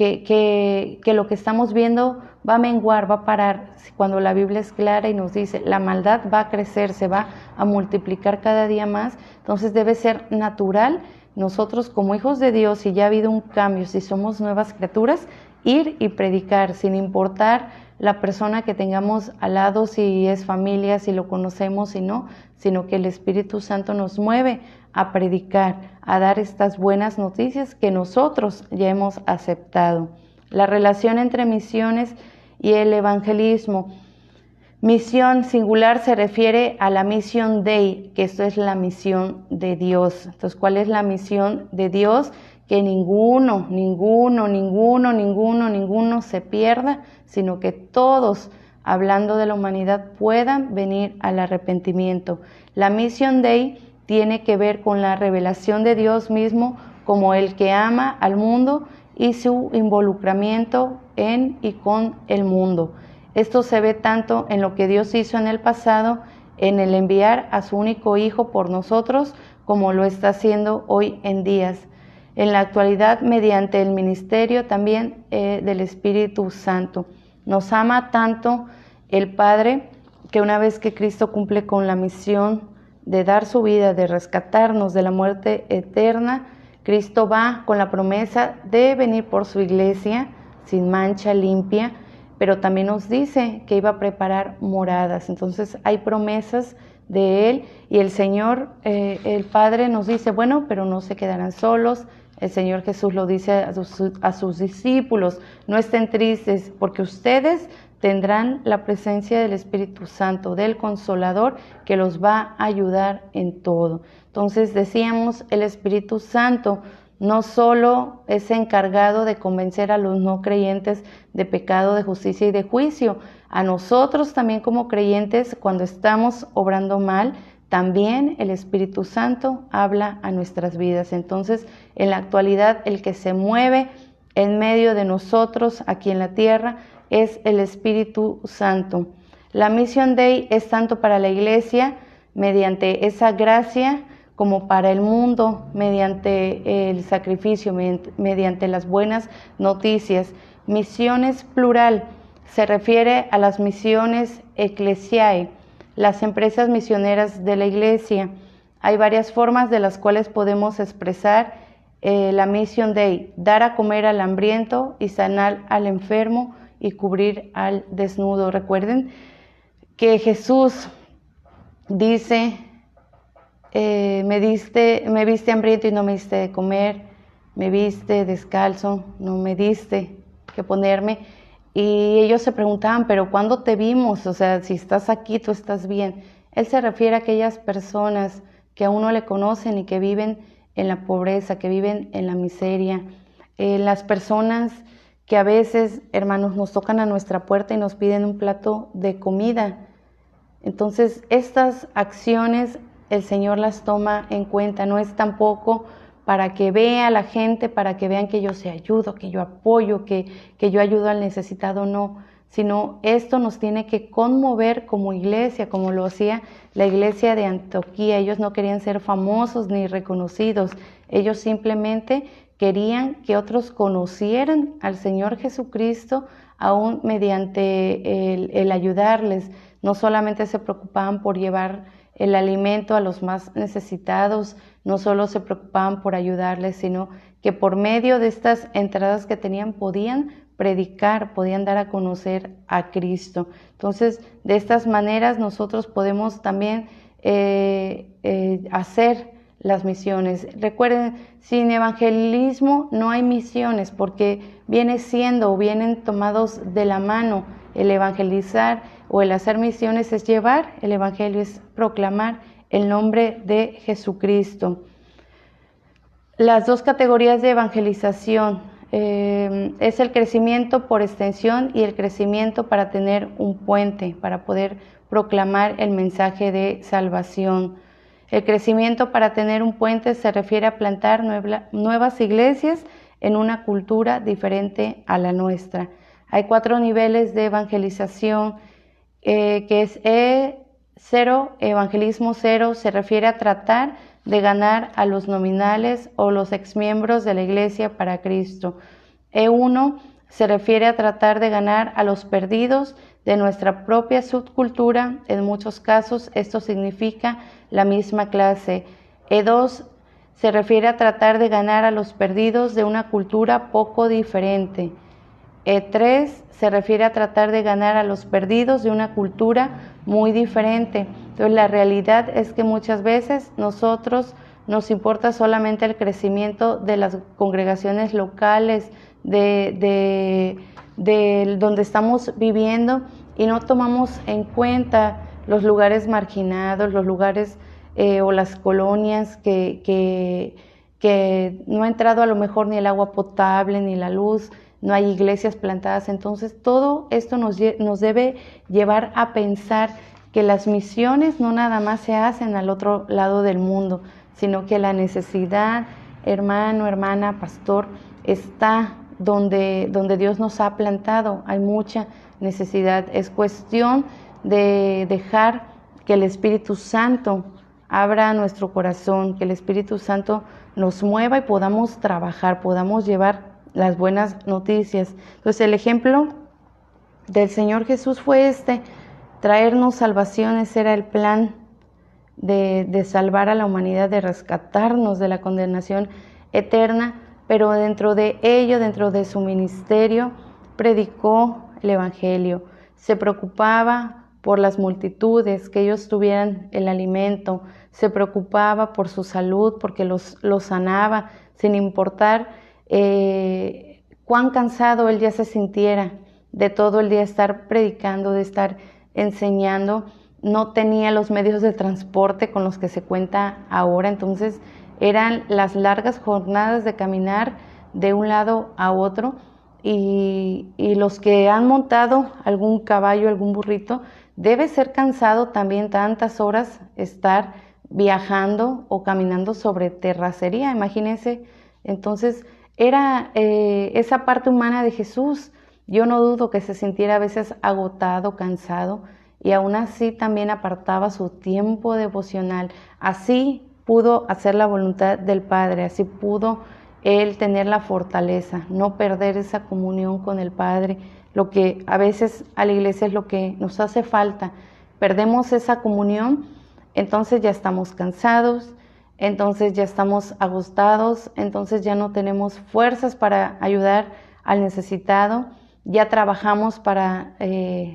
lo que estamos viendo va a menguar, va a parar, cuando la Biblia es clara y nos dice la maldad va a crecer, se va a multiplicar cada día más. Entonces debe ser natural nosotros como hijos de Dios, si ya ha habido un cambio, si somos nuevas criaturas, ir y predicar sin importar la persona que tengamos al lado, si es familia, si lo conocemos, si no, sino que el Espíritu Santo nos mueve a predicar, a dar estas buenas noticias que nosotros ya hemos aceptado. La relación entre misiones y el evangelismo. Misión singular se refiere a la misión Dei, que esto es la misión de Dios. Entonces, ¿cuál es la misión de Dios? Que ninguno se pierda, sino que todos, hablando de la humanidad, puedan venir al arrepentimiento. La misión Dei tiene que ver con la revelación de Dios mismo como el que ama al mundo y su involucramiento en y con el mundo. Esto se ve tanto en lo que Dios hizo en el pasado, en el enviar a su único Hijo por nosotros, como lo está haciendo hoy en días. En la actualidad, mediante el ministerio también del Espíritu Santo. Nos ama tanto el Padre que una vez que Cristo cumple con la misión de dar su vida, de rescatarnos de la muerte eterna, Cristo va con la promesa de venir por su iglesia sin mancha, limpia, pero también nos dice que iba a preparar moradas. Entonces hay promesas de Él y el Señor, el Padre nos dice, bueno, pero no se quedarán solos. El Señor Jesús lo dice a sus discípulos, no estén tristes porque ustedes tendrán la presencia del Espíritu Santo, del Consolador, que los va a ayudar en todo. Entonces decíamos, el Espíritu Santo no solo es encargado de convencer a los no creyentes de pecado, de justicia y de juicio, a nosotros también como creyentes, cuando estamos obrando mal, también el Espíritu Santo habla a nuestras vidas. Entonces, en la actualidad, el que se mueve en medio de nosotros aquí en la tierra es el Espíritu Santo. La misión Dei es tanto para la iglesia, mediante esa gracia, como para el mundo, mediante el sacrificio, mediante las buenas noticias. Misiones plural se refiere a las misiones ecclesiae, las empresas misioneras de la iglesia. Hay varias formas de las cuales podemos expresar la misión Dei: dar a comer al hambriento y sanar al enfermo y cubrir al desnudo. Recuerden que Jesús dice, me viste hambriento y no me diste de comer, me viste descalzo, no me diste que ponerme. Y ellos se preguntaban, pero ¿cuándo te vimos? O sea, si estás aquí, tú estás bien. Él se refiere a aquellas personas que aún no le conocen y que viven en la pobreza, que viven en la miseria. Las personas que a veces, hermanos, nos tocan a nuestra puerta y nos piden un plato de comida. Entonces, estas acciones el Señor las toma en cuenta, no es tampoco para que vea la gente, para que vean que yo se ayudo, que yo apoyo, que yo ayudo al necesitado, no, sino esto nos tiene que conmover como iglesia, como lo hacía la iglesia de Antioquía. Ellos no querían ser famosos ni reconocidos, ellos simplemente querían que otros conocieran al Señor Jesucristo, aún mediante el ayudarles. No solamente se preocupaban por llevar el alimento a los más necesitados, no solo se preocupaban por ayudarles, sino que por medio de estas entradas que tenían podían predicar, podían dar a conocer a Cristo. Entonces, de estas maneras nosotros podemos también hacer las misiones. Recuerden, sin evangelismo no hay misiones, porque viene siendo o vienen tomados de la mano. El evangelizar o el hacer misiones es llevar el evangelio, es proclamar el nombre de Jesucristo. Las dos categorías de evangelización es el crecimiento por extensión y el crecimiento para tener un puente, para poder proclamar el mensaje de salvación. El crecimiento para tener un puente se refiere a plantar nuevas iglesias en una cultura diferente a la nuestra. Hay 4 niveles de evangelización, que es E0, evangelismo 0, se refiere a tratar de ganar a los nominales o los exmiembros de la iglesia para Cristo. E1 se refiere a tratar de ganar a los perdidos de nuestra propia subcultura. En muchos casos esto significa la misma clase. E2 se refiere a tratar de ganar a los perdidos de una cultura poco diferente. E3 se refiere a tratar de ganar a los perdidos de una cultura muy diferente. Entonces, la realidad es que muchas veces nosotros nos importa solamente el crecimiento de las congregaciones locales, de donde estamos viviendo, y no tomamos en cuenta los lugares marginados, los lugares o las colonias que no ha entrado a lo mejor ni el agua potable ni la luz, no hay iglesias plantadas. Entonces todo esto nos debe llevar a pensar que las misiones no nada más se hacen al otro lado del mundo, sino que la necesidad, hermano, hermana, pastor, está donde Dios nos ha plantado. Hay mucha necesidad. Es cuestión de dejar que el Espíritu Santo abra nuestro corazón, que el Espíritu Santo nos mueva y podamos trabajar, podamos llevar las buenas noticias. Entonces, el ejemplo del Señor Jesús fue traernos salvación. Ese era el plan de salvar a la humanidad, de rescatarnos de la condenación eterna, pero dentro de ello, dentro de su ministerio, predicó el Evangelio, se preocupaba por las multitudes, que ellos tuvieran el alimento, se preocupaba por su salud, porque los sanaba, sin importar cuán cansado él ya se sintiera de todo el día estar predicando, de estar enseñando. No tenía los medios de transporte con los que se cuenta ahora, entonces eran las largas jornadas de caminar de un lado a otro, y los que han montado algún caballo, algún burrito, debe ser cansado también tantas horas estar viajando o caminando sobre terracería, imagínense. Entonces era esa parte humana de Jesús. Yo no dudo que se sintiera a veces agotado, cansado, y aún así también apartaba su tiempo devocional. Así pudo hacer la voluntad del Padre, así pudo él tener la fortaleza, no perder esa comunión con el Padre, lo que a veces a la iglesia es lo que nos hace falta. Perdemos esa comunión, entonces ya estamos cansados, entonces ya estamos agotados, entonces ya no tenemos fuerzas para ayudar al necesitado, ya trabajamos para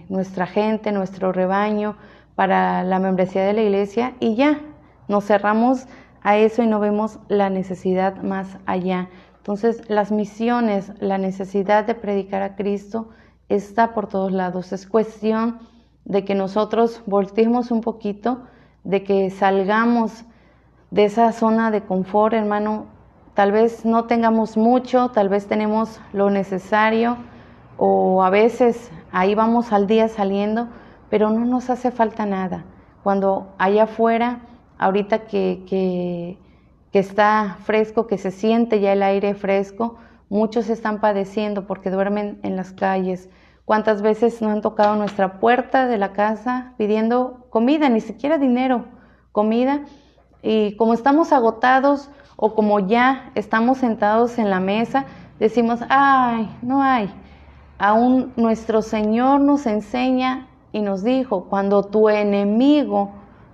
nuestra gente, nuestro rebaño, para la membresía de la iglesia, y ya nos cerramos a eso y no vemos la necesidad más allá. Entonces las misiones, la necesidad de predicar a Cristo está por todos lados. Es cuestión de que nosotros volteemos un poquito, de que salgamos de esa zona de confort, hermano. Tal vez no tengamos mucho, tal vez tenemos lo necesario, o a veces ahí vamos al día saliendo, pero no nos hace falta nada. Cuando allá afuera, ahorita que está fresco, que se siente ya el aire fresco, muchos están padeciendo porque duermen en las calles. ¿Cuántas veces nos han tocado nuestra puerta de la casa pidiendo comida, ni siquiera dinero, comida? Y como estamos agotados o como ya estamos sentados en la mesa, decimos, ay, no hay. Aún nuestro Señor nos enseña y nos dijo, cuando tu enemigo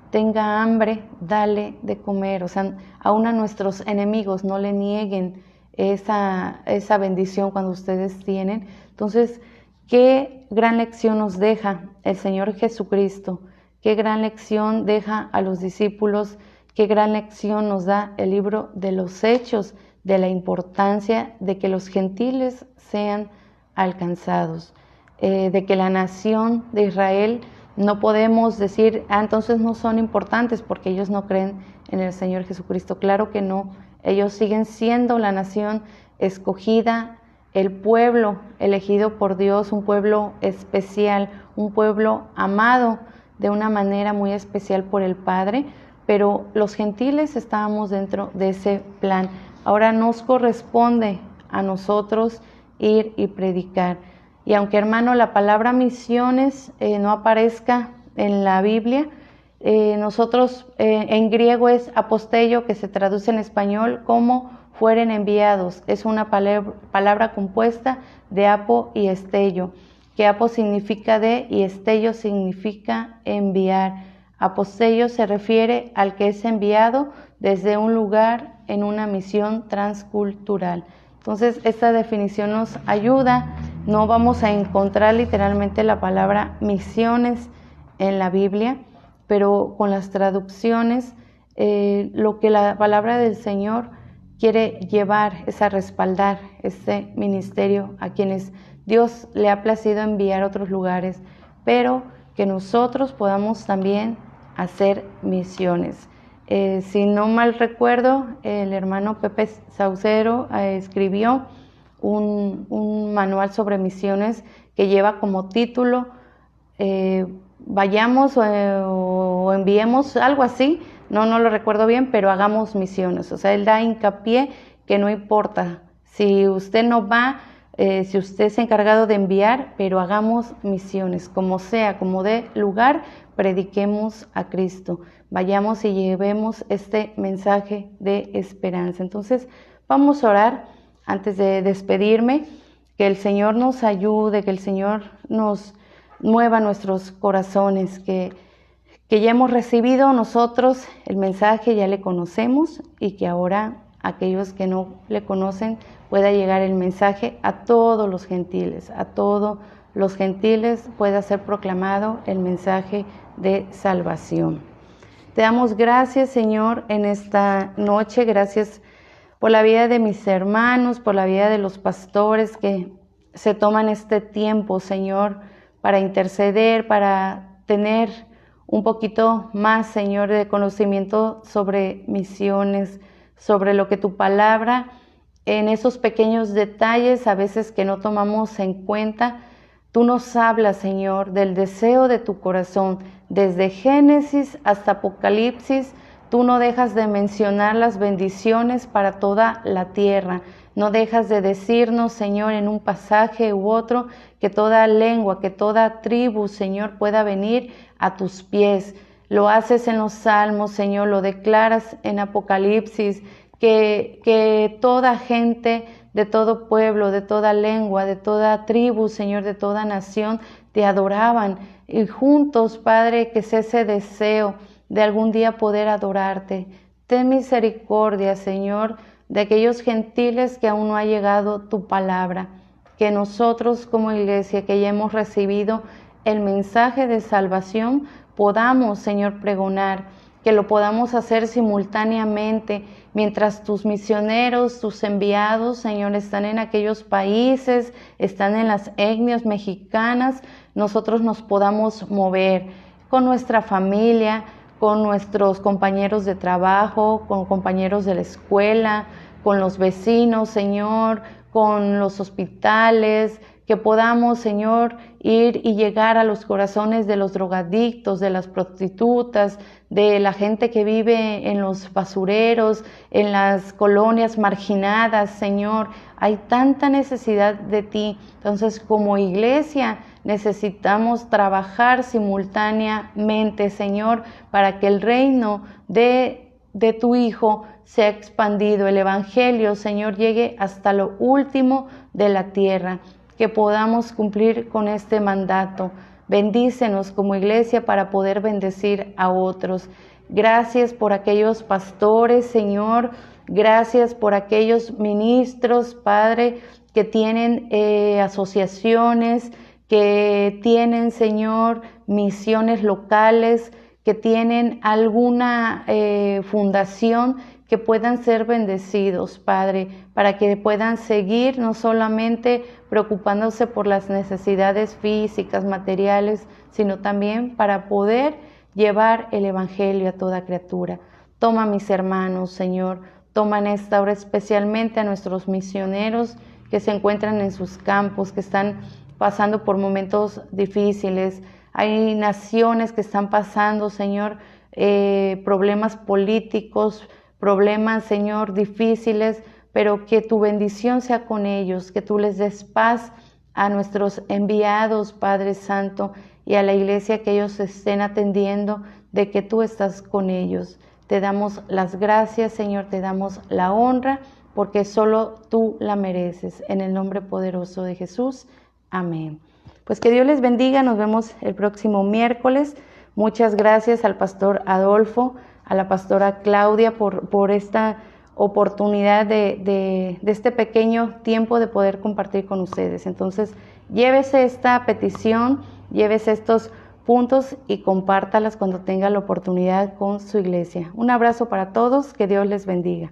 tenga hambre, dale de comer. O sea, aún a nuestros enemigos no le nieguen esa bendición cuando ustedes tienen. Entonces, qué gran lección nos deja el Señor Jesucristo, qué gran lección deja a los discípulos, qué gran lección nos da el libro de los Hechos, de la importancia de que los gentiles sean alcanzados, de que la nación de Israel no podemos decir, entonces no son importantes porque ellos no creen en el Señor Jesucristo. Claro que no, ellos siguen siendo la nación escogida, el pueblo elegido por Dios, un pueblo especial, un pueblo amado de una manera muy especial por el Padre, pero los gentiles estábamos dentro de ese plan. Ahora nos corresponde a nosotros ir y predicar. Y aunque, hermano, la palabra misiones no aparezca en la Biblia, nosotros en griego es apostello, que se traduce en español como fueren enviados. Es una palabra compuesta de apo y estello, que apo significa de y estello significa enviar. Apostello se refiere al que es enviado desde un lugar en una misión transcultural. Entonces, esta definición nos ayuda. No vamos a encontrar literalmente la palabra misiones en la Biblia, pero con las traducciones, lo que la palabra del Señor quiere llevar es a respaldar este ministerio a quienes Dios le ha placido enviar a otros lugares, pero que nosotros podamos también hacer misiones. Si no mal recuerdo, el hermano Pepe Saucero escribió un manual sobre misiones que lleva como título vayamos o enviemos, algo así, no lo recuerdo bien, pero hagamos misiones. O sea, él da hincapié que no importa si usted no va, si usted es encargado de enviar, pero hagamos misiones, como sea, como dé lugar, prediquemos a Cristo, vayamos y llevemos este mensaje de esperanza. Entonces, vamos a orar antes de despedirme, que el Señor nos ayude, que el Señor nos mueva nuestros corazones, que ya hemos recibido nosotros el mensaje, ya le conocemos, y que ahora aquellos que no le conocen pueda llegar el mensaje a todos los gentiles, a todos los gentiles pueda ser proclamado el mensaje de salvación. Te damos gracias, Señor, en esta noche. Gracias por la vida de mis hermanos, por la vida de los pastores que se toman este tiempo, Señor, para interceder, para tener un poquito más, Señor, de conocimiento sobre misiones, sobre lo que tu palabra, en esos pequeños detalles a veces que no tomamos en cuenta, tú nos hablas, Señor, del deseo de tu corazón. Desde Génesis hasta Apocalipsis, tú no dejas de mencionar las bendiciones para toda la tierra. No dejas de decirnos, Señor, en un pasaje u otro, que toda lengua, que toda tribu, Señor, pueda venir a tus pies. Lo haces en los Salmos, Señor, lo declaras en Apocalipsis, que toda gente de todo pueblo, de toda lengua, de toda tribu, Señor, de toda nación, te adoraban. Y juntos, Padre, que sea ese deseo de algún día poder adorarte. Ten misericordia, Señor, de aquellos gentiles que aún no ha llegado tu palabra. Que nosotros como iglesia, que ya hemos recibido el mensaje de salvación, podamos, Señor, pregonar. que lo podamos hacer simultáneamente, mientras tus misioneros, tus enviados, Señor, están en aquellos países, están en las etnias mexicanas, nosotros nos podamos mover con nuestra familia, con nuestros compañeros de trabajo, con compañeros de la escuela, con los vecinos, Señor, con los hospitales, que podamos, Señor, ir y llegar a los corazones de los drogadictos, de las prostitutas, de la gente que vive en los basureros, en las colonias marginadas, Señor. Hay tanta necesidad de ti. Entonces, como iglesia, necesitamos trabajar simultáneamente, Señor, para que el reino de tu Hijo sea expandido, el Evangelio, Señor, llegue hasta lo último de la tierra, que podamos cumplir con este mandato. Bendícenos como iglesia para poder bendecir a otros. Gracias por aquellos pastores, Señor. Gracias por aquellos ministros, Padre, que tienen asociaciones, que tienen, Señor, misiones locales, que tienen alguna fundación, que puedan ser bendecidos, Padre, para que puedan seguir no solamente preocupándose por las necesidades físicas, materiales, sino también para poder llevar el Evangelio a toda criatura. Toma a mis hermanos, Señor, toma en esta hora especialmente a nuestros misioneros que se encuentran en sus campos, que están pasando por momentos difíciles. Hay naciones que están pasando, Señor, problemas políticos, problemas, Señor, difíciles, pero que tu bendición sea con ellos, que tú les des paz a nuestros enviados, Padre Santo, y a la iglesia que ellos estén atendiendo, de que tú estás con ellos. Te damos las gracias, Señor, te damos la honra, porque solo tú la mereces. En el nombre poderoso de Jesús. Amén. Pues que Dios les bendiga, nos vemos el próximo miércoles. Muchas gracias al pastor Adolfo, a la pastora Claudia por esta oportunidad de este pequeño tiempo de poder compartir con ustedes. Entonces, llévese esta petición, llévese estos puntos y compártalas cuando tenga la oportunidad con su iglesia. Un abrazo para todos, que Dios les bendiga.